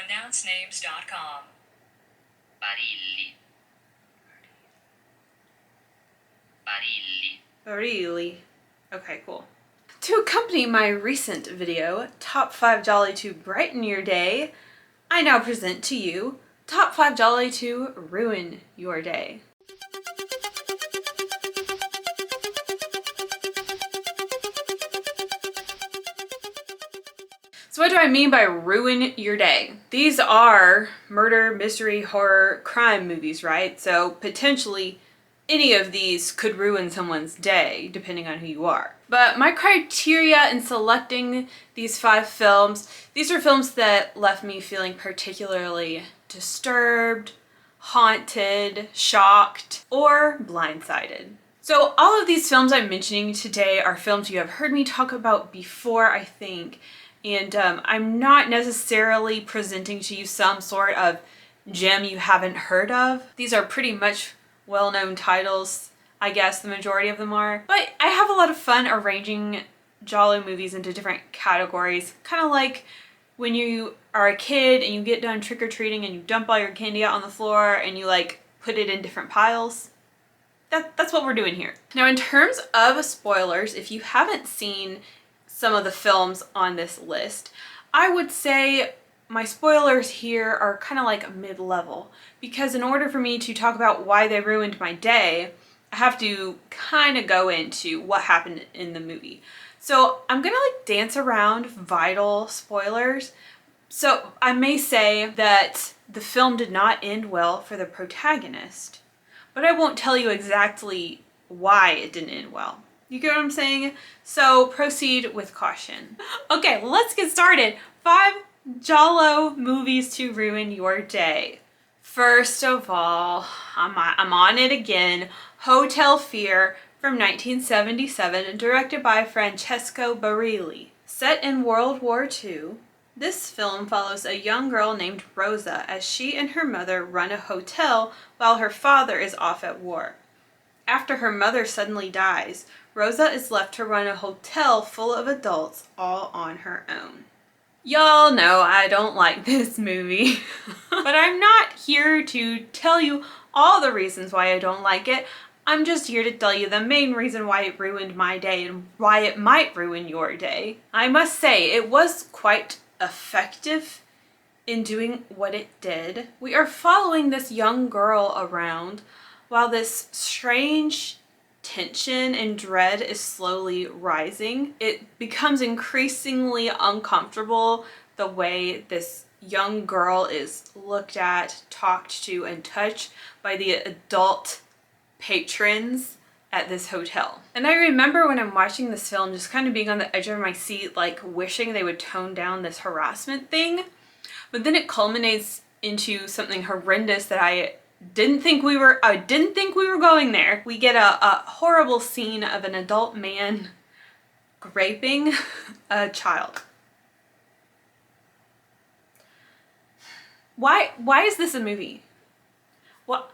AnnounceNames.com. Barilli. Barilli. Really? Okay, cool. To accompany my recent video, Top 5 Gialli to Brighten Your Day, I now present to you Top 5 Gialli to Ruin Your Day. So what do I mean by ruin your day? These are murder, mystery, horror, crime movies, right? So potentially any of these could ruin someone's day, depending on who you are. But my criteria in selecting these 5 films, these are films that left me feeling particularly disturbed, haunted, shocked, or blindsided. So all of these films I'm mentioning today are films you have heard me talk about before, I think, and I'm not necessarily presenting to you some sort of gem you haven't heard of. These are pretty much well-known titles, I guess the majority of them are. But I have a lot of fun arranging Giallo movies into different categories, kind of like when you are a kid and you get done trick-or-treating and you dump all your candy out on the floor and you like put it in different piles. That's what we're doing here. Now in terms of spoilers, if you haven't seen some of the films on this list, I would say my spoilers here are kind of like mid-level, because in order for me to talk about why they ruined my day, I have to kind of go into what happened in the movie. So I'm gonna like dance around vital spoilers. So I may say that the film did not end well for the protagonist, but I won't tell you exactly why it didn't end well. You get what I'm saying? So proceed with caution. Okay, let's get started. 5 Giallo movies to ruin your day. First of all, I'm on it again. Hotel Fear from 1977, directed by Francesco Barilli. Set in World War II, this film follows a young girl named Rosa as she and her mother run a hotel while her father is off at war. After her mother suddenly dies, Rosa is left to run a hotel full of adults all on her own. Y'all know I don't like this movie, but I'm not here to tell you all the reasons why I don't like it. I'm just here to tell you the main reason why it ruined my day and why it might ruin your day. I must say, it was quite effective in doing what it did. We are following this young girl around while this strange tension and dread is slowly rising. It becomes increasingly uncomfortable the way this young girl is looked at, talked to, and touched by the adult patrons at this hotel. And I remember when I'm watching this film just kind of being on the edge of my seat, like wishing they would tone down this harassment thing. But then it culminates into something horrendous that I didn't think we were going there. We get a horrible scene of an adult man raping a child. Why is this a movie? Well,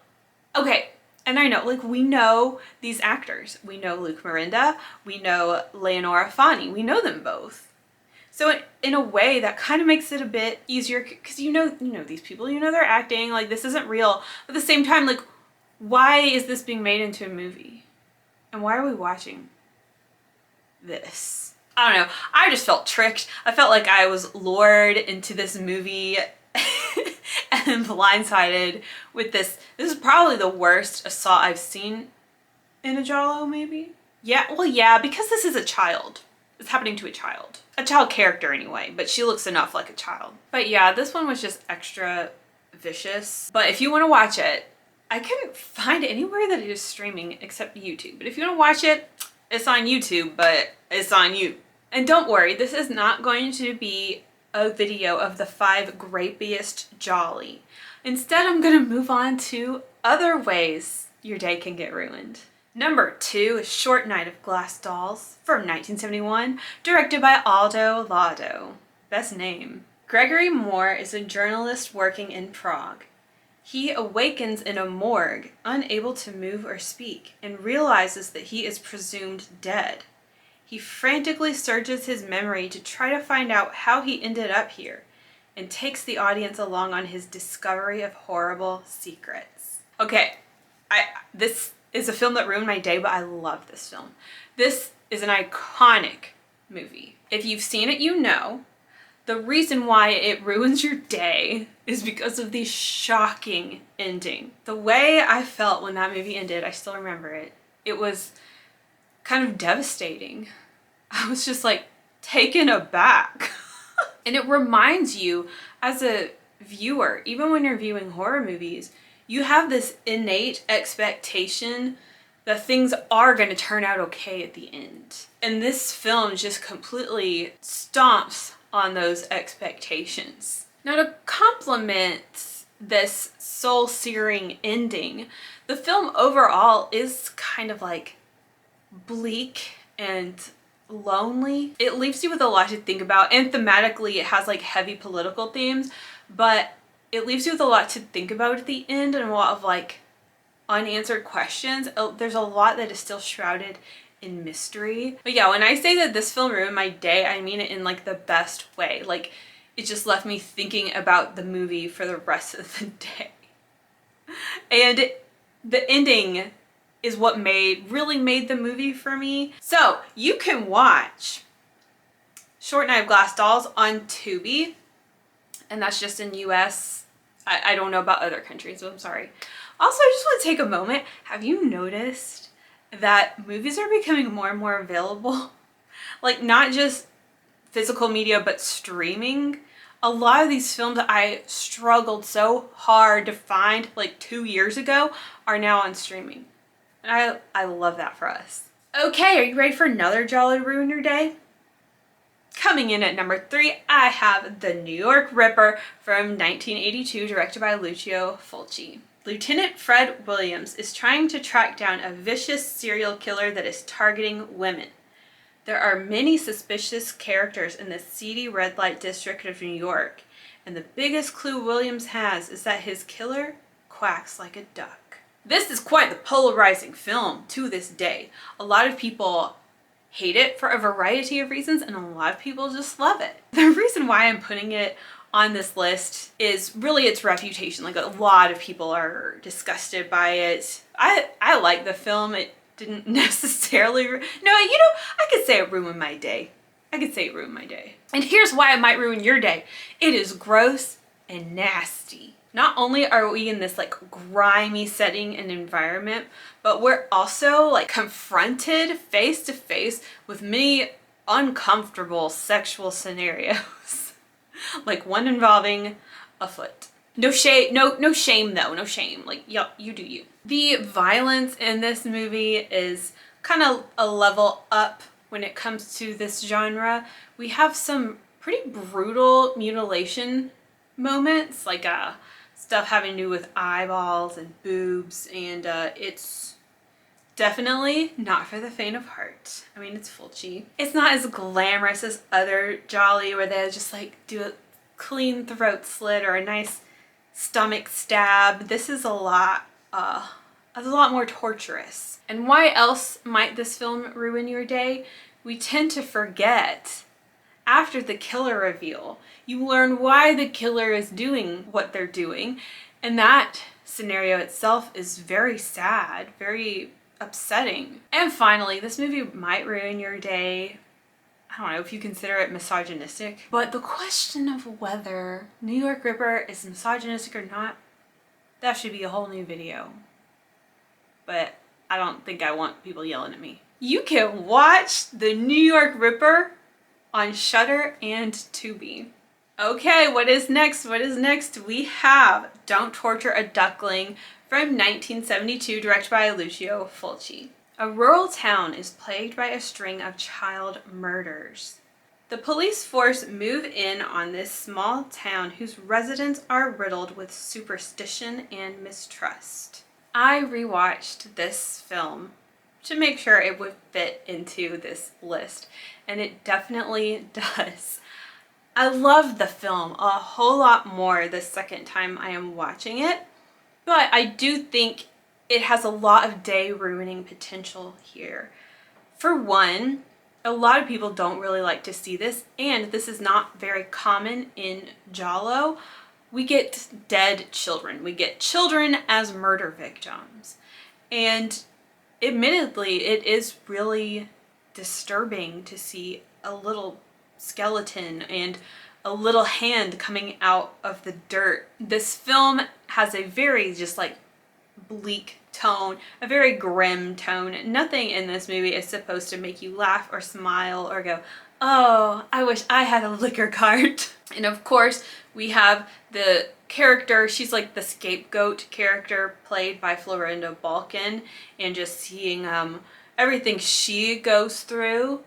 okay, and I know, like, we know these actors. We know Luke Miranda, we know Leonora Fani, we know them both. So in a way, that kind of makes it a bit easier, because you know these people, you know they're acting, like this isn't real. But at the same time, like, why is this being made into a movie? And why are we watching this? I don't know. I just felt tricked. I felt like I was lured into this movie and blindsided with this. This is probably the worst assault I've seen in a Giallo, maybe? Yeah, well, yeah, because this is a child. It's happening to a child. A child character anyway, but she looks enough like a child. But yeah, this one was just extra vicious. But if you want to watch it, I couldn't find anywhere that it is streaming except YouTube. But if you want to watch it, it's on YouTube, but it's on you. And don't worry, this is not going to be a video of the 5 grapiest Gialli. Instead, I'm going to move on to other ways your day can get ruined. Number 2 is Short Night of Glass Dolls from 1971, directed by Aldo Lado. Best name. Gregory Moore is a journalist working in Prague. He awakens in a morgue, unable to move or speak, and realizes that he is presumed dead. He frantically searches his memory to try to find out how he ended up here. and takes the audience along on his discovery of horrible secrets. Okay, this is a film that ruined my day, but I love this film. This is an iconic movie. If you've seen it, you know. The reason why it ruins your day is because of the shocking ending. The way I felt when that movie ended, I still remember it. It was kind of devastating. I was just like taken aback. And it reminds you as a viewer, even when you're viewing horror movies, you have this innate expectation that things are going to turn out okay at the end. And this film just completely stomps on those expectations. Now, to complement this soul-searing ending, the film overall is kind of like bleak and lonely. It leaves you with a lot to think about, and thematically it has like heavy political themes, but it leaves you with a lot to think about at the end and a lot of like unanswered questions. There's a lot that is still shrouded in mystery. But yeah, when I say that this film ruined my day, I mean it in like the best way. Like, it just left me thinking about the movie for the rest of the day. And the ending is what really made the movie for me. So you can watch Short Night of Glass Dolls on Tubi, and that's just in US. I don't know about other countries, so I'm sorry. Also, I just want to take a moment. Have you noticed that movies are becoming more and more available? Like, not just physical media, but streaming. A lot of these films that I struggled so hard to find like 2 years ago are now on streaming. And I love that for us. Okay, are you ready for another Gialli to ruin your day? Coming in at number 3, I have The New York Ripper from 1982, directed by Lucio Fulci. Lieutenant Fred Williams is trying to track down a vicious serial killer that is targeting women. There are many suspicious characters in the seedy red light district of New York, and the biggest clue Williams has is that his killer quacks like a duck. This is quite the polarizing film to this day. A lot of people hate it for a variety of reasons, and a lot of people just love it. The reason why I'm putting it on this list is really its reputation. Like, a lot of people are disgusted by it. I like the film. It didn't necessarily, I could say it ruined my day. And here's why it might ruin your day. It is gross and nasty. Not only are we in this like grimy setting and environment, but we're also like confronted face to face with many uncomfortable sexual scenarios. Like one involving a foot. No shame though, no shame. Like, you do you. The violence in this movie is kind of a level up when it comes to this genre. We have some pretty brutal mutilation moments, like stuff having to do with eyeballs and boobs, and it's definitely not for the faint of heart. I mean, it's Fulci. It's not as glamorous as other Gialli where they just like do a clean throat slit or a nice stomach stab. This is a lot more torturous. And why else might this film ruin your day? We tend to forget after the killer reveal. You learn why the killer is doing what they're doing, and that scenario itself is very sad, very upsetting. And finally, this movie might ruin your day. I don't know if you consider it misogynistic, but the question of whether New York Ripper is misogynistic or not, that should be a whole new video. But I don't think I want people yelling at me. You can watch The New York Ripper on Shudder and Tubi. Okay, what is next? We have Don't Torture a Duckling from 1972, directed by Lucio Fulci. A rural town is plagued by a string of child murders. The police force move in on this small town whose residents are riddled with superstition and mistrust. I rewatched this film to make sure it would fit into this list, and it definitely does. I loved the film a whole lot more the second time I am watching it, but I do think it has a lot of day ruining potential here. For one, a lot of people don't really like to see this, and this is not very common in Giallo. We get dead children. We get children as murder victims. And admittedly, it is really disturbing to see a little skeleton and a little hand coming out of the dirt. This film has a very just like bleak tone, a very grim tone. Nothing in this movie is supposed to make you laugh or smile or go, oh, I wish I had a liquor cart. And of course, we have the character, she's like the scapegoat character played by Florinda Balkan, and just seeing everything she goes through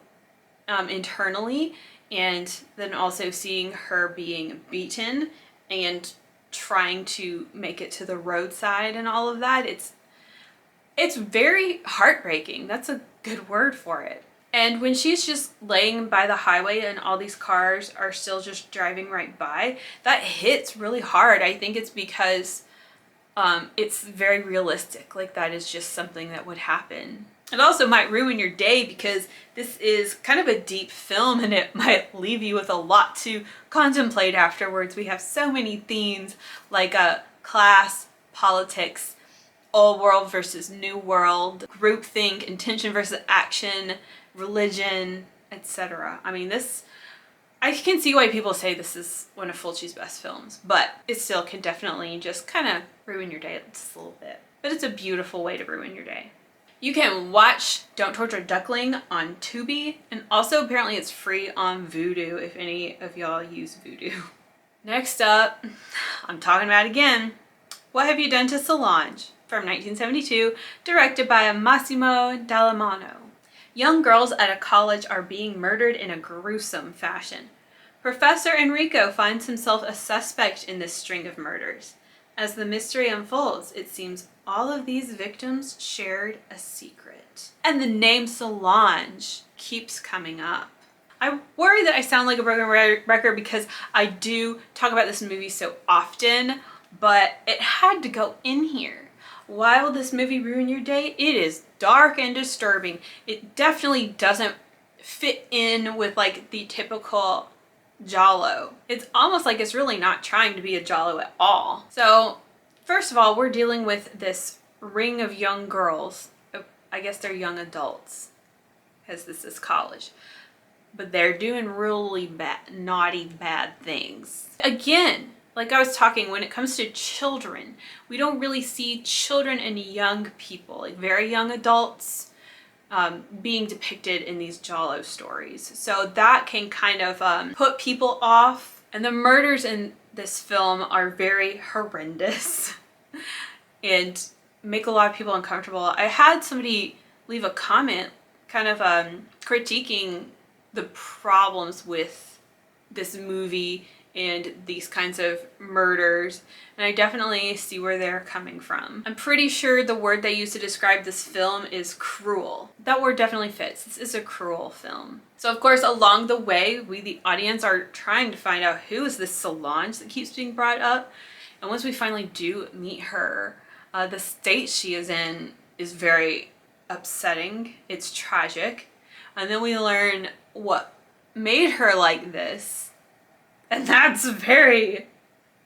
internally, and then also seeing her being beaten and trying to make it to the roadside and all of that. It's very heartbreaking. That's a good word for it. And when she's just laying by the highway and all these cars are still just driving right by, that hits really hard. I think it's because it's very realistic. Like, that is just something that would happen. It also might ruin your day because this is kind of a deep film and it might leave you with a lot to contemplate afterwards. We have so many themes like class, politics, old world versus new world, groupthink, intention versus action, religion, etc. I mean, I can see why people say this is one of Fulci's best films, but it still can definitely just kind of ruin your day just a little bit. But it's a beautiful way to ruin your day. You can watch Don't Torture Duckling on Tubi, and also apparently it's free on Vudu if any of y'all use Vudu. Next up, I'm talking about again, What Have You Done to Solange? From 1972, directed by Massimo Dallamano. Young girls at a college are being murdered in a gruesome fashion. Professor Enrico finds himself a suspect in this string of murders. As the mystery unfolds, it seems all of these victims shared a secret. And the name Solange keeps coming up. I worry that I sound like a broken record because I do talk about this movie so often, but it had to go in here. Why will this movie ruin your day? It is dark and disturbing. It definitely doesn't fit in with like the typical Giallo. It's almost like it's really not trying to be a Giallo at all. So first of all, we're dealing with this ring of young girls. I guess they're young adults because this is college. But they're doing really naughty, bad things. Again, like I was talking, when it comes to children, we don't really see children and young people, like very young adults, being depicted in these Giallo stories. So that can kind of put people off. And the murders in this film are very horrendous and make a lot of people uncomfortable. I had somebody leave a comment kind of critiquing the problems with this movie and these kinds of murders, and I definitely see where they're coming from. I'm pretty sure the word they use to describe this film is cruel. That word definitely fits. This is a cruel film. So of course, along the way, we the audience are trying to find out who is this Solange that keeps being brought up, and once we finally do meet her, the state she is in is very upsetting. It's tragic. And then we learn what made her like this, and that's very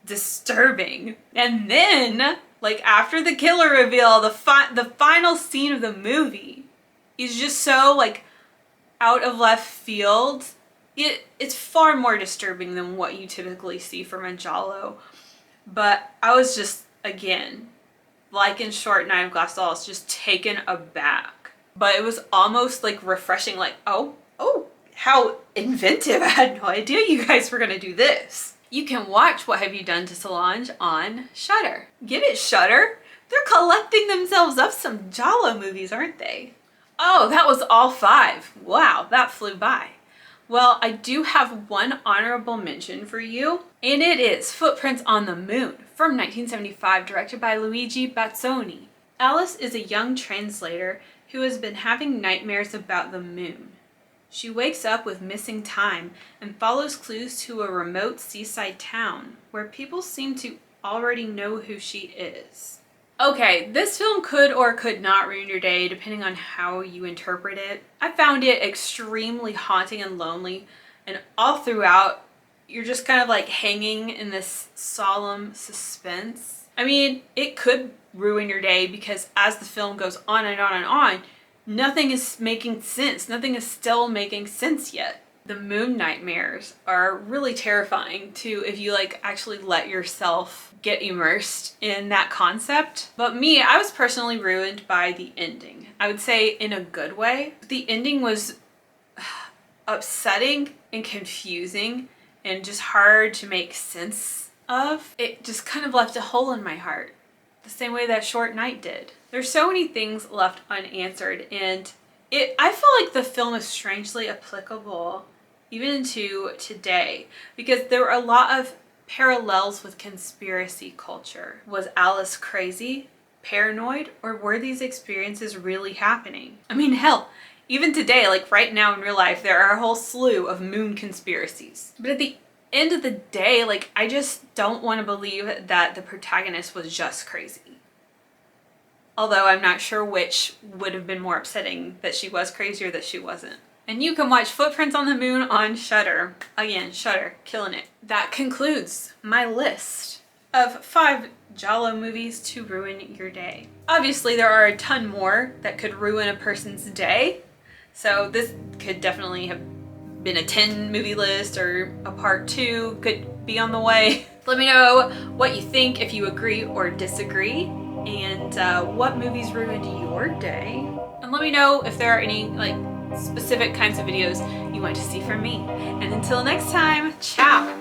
disturbing. And then, like after the killer reveal, the final scene of the movie is just so like out of left field. It's far more disturbing than what you typically see from a Giallo. But I was just, again, like in Short Night of Glass Dolls, just taken aback. But it was almost like refreshing, like, oh, how inventive. I had no idea you guys were gonna do this. You can watch What Have You Done to Solange on Shudder. Get it, Shudder? They're collecting themselves up some Giallo movies, aren't they? Oh, that was all 5. Wow, that flew by. Well, I do have one honorable mention for you, and it is Footprints on the Moon from 1975, directed by Luigi Bazzoni. Alice is a young translator who has been having nightmares about the moon. She wakes up with missing time and follows clues to a remote seaside town where people seem to already know who she is. Okay, this film could or could not ruin your day depending on how you interpret it. I found it extremely haunting and lonely, and all throughout you're just kind of like hanging in this solemn suspense. I mean, it could ruin your day because as the film goes on and on and on, nothing is making sense. Nothing is still making sense yet. The moon nightmares are really terrifying too if you like actually let yourself get immersed in that concept. But me, I was personally ruined by the ending. I would say in a good way. The ending was upsetting and confusing and just hard to make sense of. It just kind of left a hole in my heart, the same way that Short Night did. There's so many things left unanswered, and I feel like the film is strangely applicable even to today, because there were a lot of parallels with conspiracy culture. Was Alice crazy, paranoid, or were these experiences really happening? I mean, hell, even today, like right now in real life, there are a whole slew of moon conspiracies. But at the end of the day, like, I just don't want to believe that the protagonist was just crazy. Although I'm not sure which would have been more upsetting, that she was crazy or that she wasn't. And you can watch Footprints on the Moon on Shudder. Again, Shudder, killing it. That concludes my list of 5 Giallo movies to ruin your day. Obviously, there are a ton more that could ruin a person's day. So this could definitely have been a 10 movie list, or a part 2 could be on the way. Let me know what you think, if you agree or disagree, and what movies ruined your day. And let me know if there are any like specific kinds of videos you want to see from me. And until next time, ciao!